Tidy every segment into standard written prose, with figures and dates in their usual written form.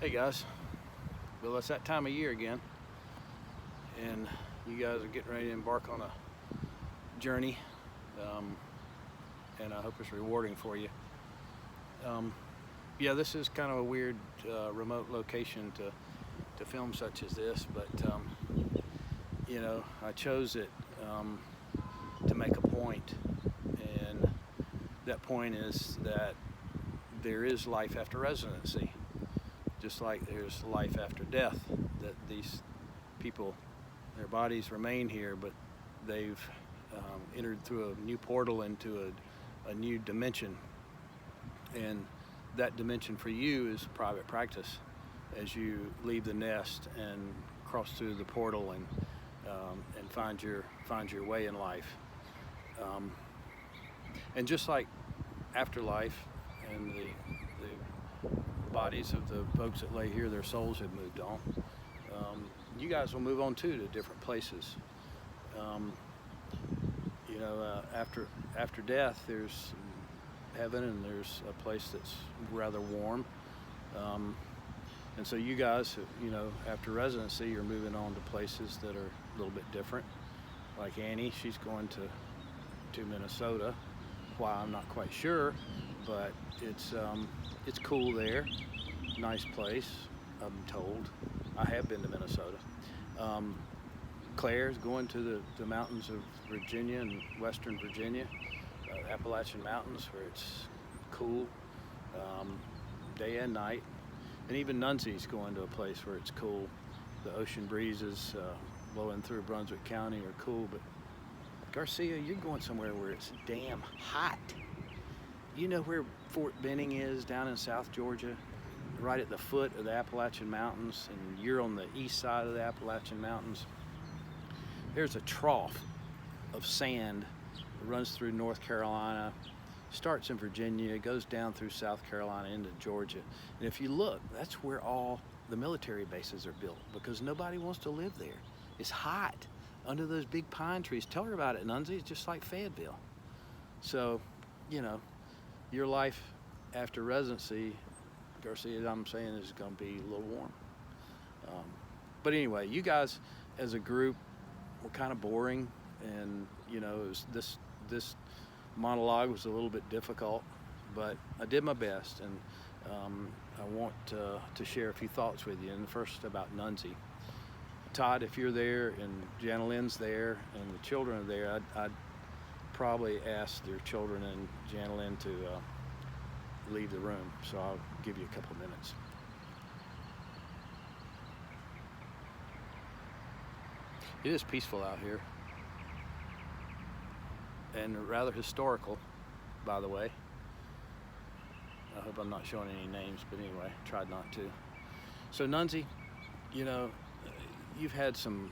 Hey guys, well it's that time of year again, and you guys are getting ready to embark on a journey, um, and I hope it's rewarding for you. Um, yeah, this is kind of a weird remote location to film such as this, but I chose it um, to make a point, and that point is that there is life after residency, just like there's life after death. That these people, their bodies remain here, but they've entered through a new portal into a new dimension. And that dimension for you is private practice as you leave the nest and cross through the portal and find your way in life. Um, and just like afterlife and the bodies of the folks that lay here, their souls have moved on. You guys will move on too to different places. Um, after death, there's heaven, and there's a place that's rather warm. Um, and so you guys, after residency, you're moving on to places that are a little bit different. Like Annie, she's going to Minnesota. Why, I'm not quite sure, but it's cool there. Nice place, I'm told. I have been to Minnesota. Um, Claire's going to the mountains of Virginia and Western Virginia, Appalachian Mountains, where it's cool day and night. And even Nunzie's going to a place where it's cool. The ocean breezes blowing through Brunswick County are cool, but Garcia, you're going somewhere where it's damn hot. You know where Fort Benning is down in South Georgia, right at the foot of the Appalachian Mountains, and you're on the east side of the Appalachian Mountains. There's a trough of sand that runs through North Carolina, starts in Virginia, goes down through South Carolina into Georgia. And if you look, that's where all the military bases are built, because nobody wants to live there. It's hot under those big pine trees. Tell her about it, Nunzie. It's just like Fayetteville. So, your life after residency, Garcia, I'm saying, is going to be a little warm. But anyway, you guys as a group were kind of boring, and it was this monologue was a little bit difficult, but I did my best, and I want to share a few thoughts with you. And the first about Nunzie. Todd, if you're there and Jana Lynn's there and the children are there, I'd probably ask their children and Jana Lynn to leave the room. So I'll give you a couple minutes. It is peaceful out here, and rather historical, by the way. I hope I'm not showing any names, but anyway, tried not to. So Nunzie, you've had some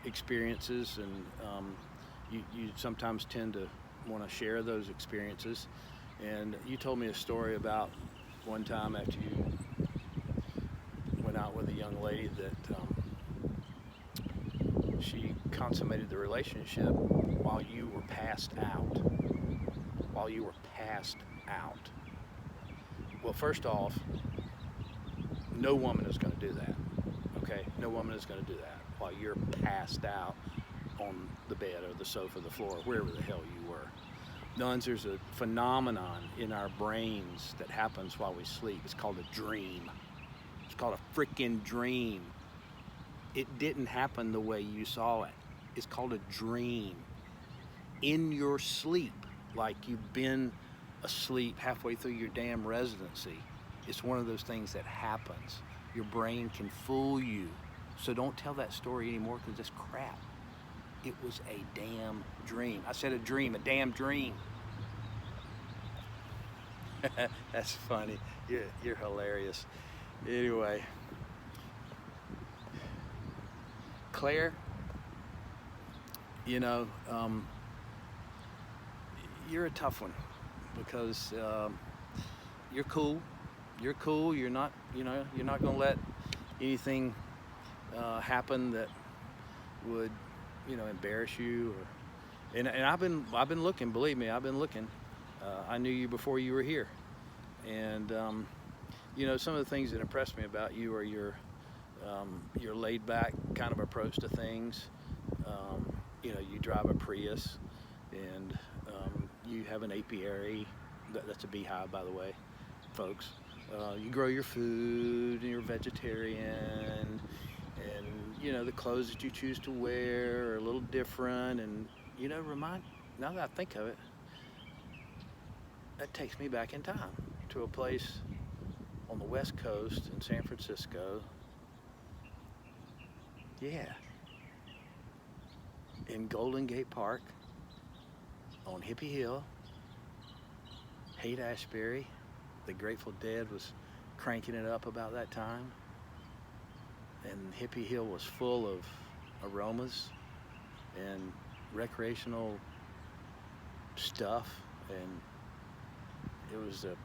experiences, and you sometimes tend to want to share those experiences. And you told me a story about one time after you went out with a young lady that she consummated the relationship while you were passed out. While you were passed out. Well, first off, no woman is going to do that. Okay, no woman is going to do that while you're passed out on the bed or the sofa, the floor, wherever the hell you were. Nuns, there's a phenomenon in our brains that happens while we sleep. It's called a dream. It's called a freaking dream. It didn't happen the way you saw it. It's called a dream. In your sleep, like you've been asleep halfway through your damn residency, it's one of those things that happens. Your brain can fool you. So don't tell that story anymore, because it's crap. It was a damn dream. I said a dream, a damn dream. That's funny. You're hilarious. Anyway, Claire, you're a tough one, because you're cool. You're cool. You're not going to let anything happen that would, embarrass you. And I've been looking. Believe me, I've been looking. I knew you before you were here, and You know, some of the things that impressed me about you are your laid back kind of approach to things. You know, you drive a Prius, and you have an apiary. That's a beehive, by the way, folks. You grow your food, and you're vegetarian, and you know the clothes that you choose to wear are a little different. And you know, now that I think of it, that takes me back in time to a place on the West Coast in San Francisco. Yeah, in Golden Gate Park, on Hippie Hill, Haight-Ashbury. The Grateful Dead was cranking it up about that time, and Hippie Hill was full of aromas and recreational stuff, and it was a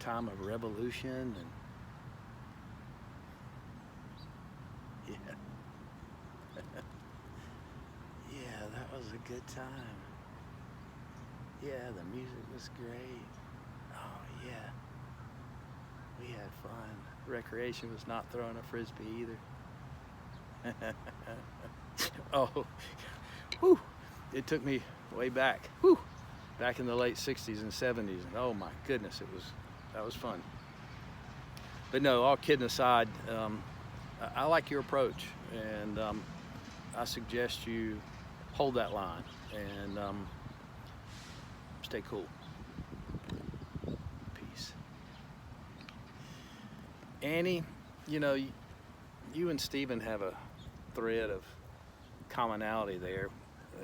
time of revolution, and yeah. Yeah, that was a good time. Yeah, the music was great. Oh yeah, we had fun. Recreation was not throwing a frisbee either. Oh, whew, it took me way back. Whew, back in the late 60s and 70s, and oh my goodness, that was fun. But no, all kidding aside, I like your approach, and I suggest you hold that line and stay cool. Peace. Annie, you know, you and Stephen have a thread of commonality there,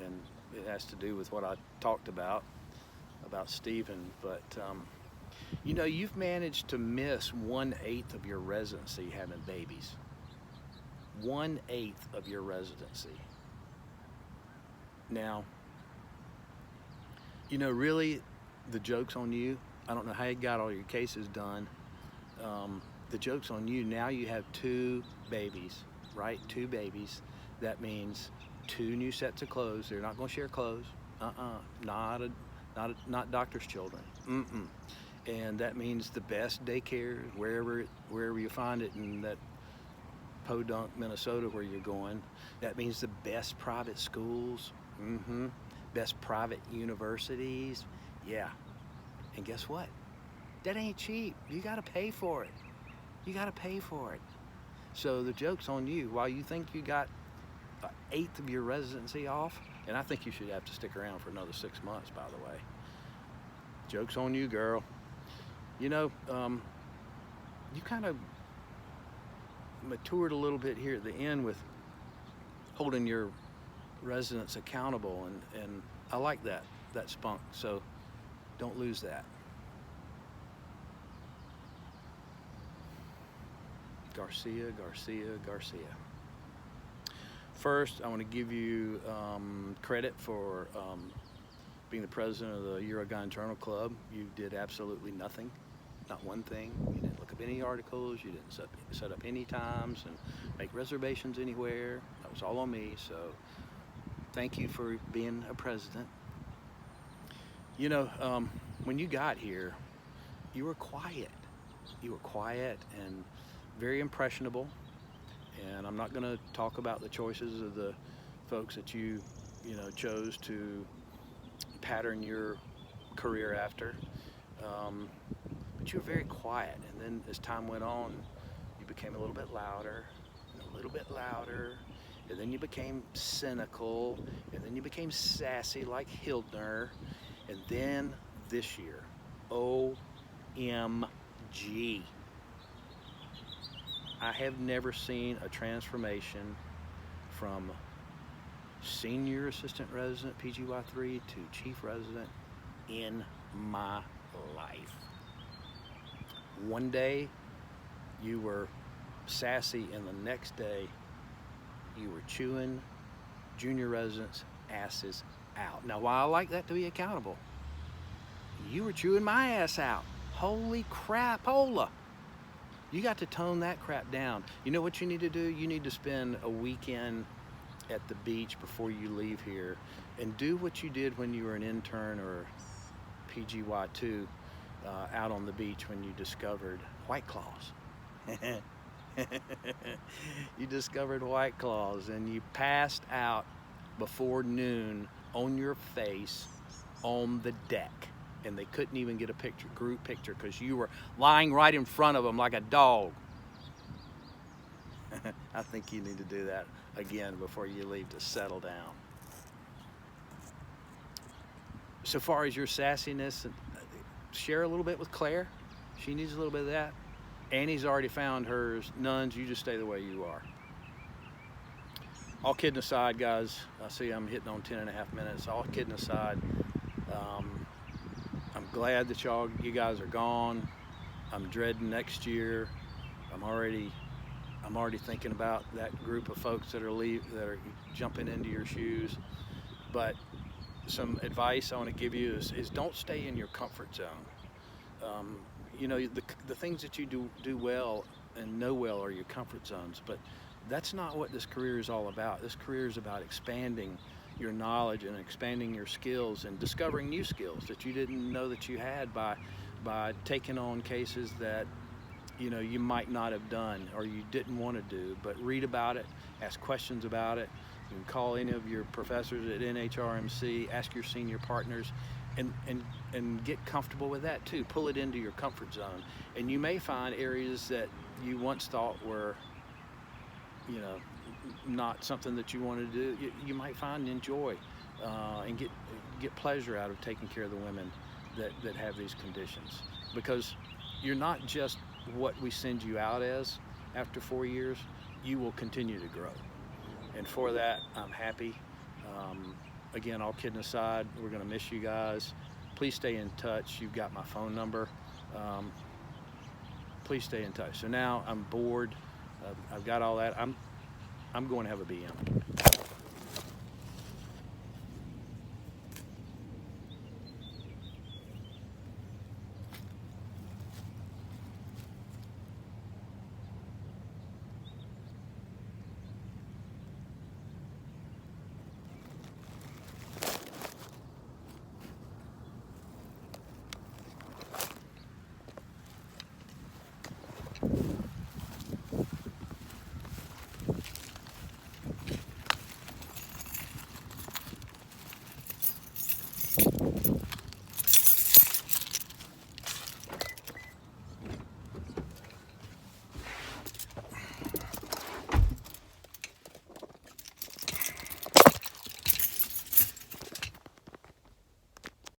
and it has to do with what I talked about Stephen. But you know, you've managed to miss 1/8 of your residency having babies. 1/8 of your residency. Now, you know, really, the joke's on you. I don't know how you got all your cases done. The joke's on you. Now you have 2 babies, right? 2 babies. That means 2 new sets of clothes. They're not going to share clothes. Not doctor's children. And that means the best daycare, wherever you find it in that Podunk, Minnesota, where you're going. That means the best private schools. Best private universities. Yeah. And guess what? That ain't cheap. You got to pay for it. You got to pay for it. So the joke's on you. While you think you got 1/8 of your residency off, and I think you should have to stick around for another 6 months, by the way. Joke's on you, girl. You know, you kind of matured a little bit here at the end with holding your residents accountable, and I like that spunk, so don't lose that. Garcia. First, I want to give you credit for being the president of the Uruguayan Journal Club. You did absolutely nothing, not one thing. You didn't look up any articles, you didn't set up any times and make reservations anywhere. That was all on me, so thank you for being a president. You know, when you got here, you were quiet. You were quiet and very impressionable. And I'm not going to talk about the choices of the folks that you chose to pattern your career after. But you were very quiet. And then as time went on, you became a little bit louder, and a little bit louder. And then you became cynical. And then you became sassy like Hildner. And then this year, OMG. I have never seen a transformation from senior assistant resident PGY3 to chief resident in my life. One day you were sassy, and the next day you were chewing junior residents' asses out. Now, while I like that to be accountable, you were chewing my ass out. Holy crap, hola. You got to tone that crap down. You know what you need to do? You need to spend a weekend at the beach before you leave here and do what you did when you were an intern or PGY2. out on the beach when you discovered White Claws. You discovered White Claws and you passed out before noon on your face on the deck, and they couldn't even get a group picture because you were lying right in front of them like a dog. I think you need to do that again before you leave to settle down. So far as your sassiness, share a little bit with Claire. She needs a little bit of that. Annie's already found hers. Nuns, you just stay the way you are. All kidding aside, guys, I see I'm hitting on 10 and a half minutes. All kidding aside, I'm glad that you guys are gone. I'm dreading next year. I'm already thinking about that group of folks that are jumping into your shoes. But some advice I want to give you is don't stay in your comfort zone. You know, the things that you do well and know well are your comfort zones, but that's not what this career is all about. This career is about expanding your knowledge and expanding your skills and discovering new skills that you didn't know that you had by taking on cases that you might not have done or you didn't want to do. But read about it, ask questions about it. You can call any of your professors at NHRMC, ask your senior partners, and get comfortable with that too. Pull it into your comfort zone, and you may find areas that you once thought were, not something that you wanted to do. You might find and enjoy and get pleasure out of taking care of the women that have these conditions, because you're not just what we send you out as. After 4 years, you will continue to grow, and for that I'm happy. Again, all kidding aside, we're going to miss you guys. Please stay in touch. You've got my phone number. Please stay in touch. So now I'm bored. I've got all that. I'm going to have a BM.